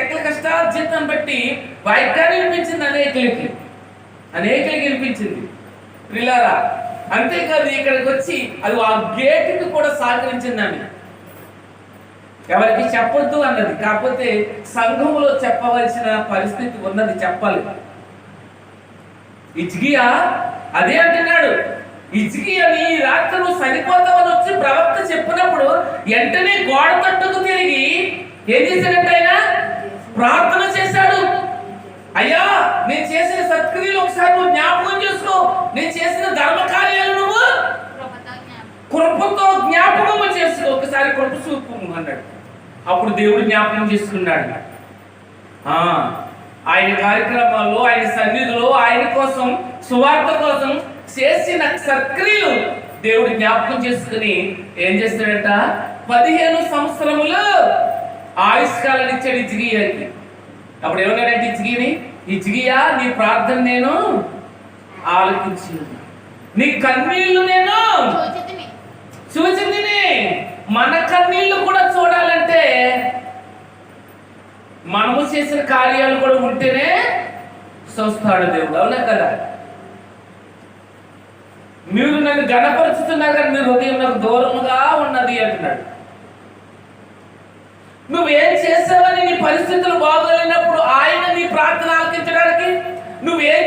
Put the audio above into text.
రెక్కల కష్టార్జితం బట్టి వాయిద్యాన్ని వినిపించింది, అనేకులకి వినిపించింది ప్రియులారా. అంతేకాదు ఇక్కడికి వచ్చి అది ఆ గేటుకి కూడా సహకరించింది ఆమె. ఎవరికి చెప్పొద్దు అన్నది, కాకపోతే సంఘములో చెప్పవలసిన పరిస్థితి ఉన్నది, చెప్పాలి. హిజ్కియా అదే అంటున్నాడు. హిజ్కియా నీ రాత్రి నువ్వు చనిపోతావని వచ్చి ప్రవక్త చెప్పినప్పుడు వెంటనే గోడ తట్టుకు తిరిగి ఏం చేశాడంటే ఆయన ప్రార్థన చేశాడు. అయ్యా, నేను చేసిన సత్క్రియలు ఒకసారి నువ్వు జ్ఞాపకం చేసుకో, నేను చేసిన ధర్మ కార్యాలు నువ్వు కృపతో జ్ఞాపకం చేసుకో, ఒకసారి కృప చూపు అన్నాడు. అప్పుడు దేవుడు జ్ఞాపకం చేసుకున్నాడు. ఆయన కార్యక్రమాల్లో, ఆయన సన్నిధిలో, ఆయన కోసం, సువార్త కోసం చేసిన సత్క్రియలు దేవుడు జ్ఞాపకం చేసుకుని ఏం చేస్తాడట, 15 సంవత్సరములు ఆయుష్కాలను ఇచ్చాడు హిజ్కియాకి. అప్పుడు ఏమన్నాడంటే హిజ్కియా నీ ప్రార్థన నేను ఆలకించాను, నీ కన్నీళ్లు నేను చూచింది. మన కన్నీళ్లు కూడా చూడాలంటే మనము చేసిన కార్యాలు కూడా ఉంటేనే చూస్తాడు దేవుడు, అవునా కదా? మీరు నన్ను గణపరుచుతున్నారు కానీ మీ హృదయం నాకు దూరముగా ఉన్నది అంటున్నాడు. నువ్వేం చేసావని నీ పరిస్థితులు బాగోలేనప్పుడు ఆయన నీ ప్రార్థన ఆలకించడానికి నువ్వేం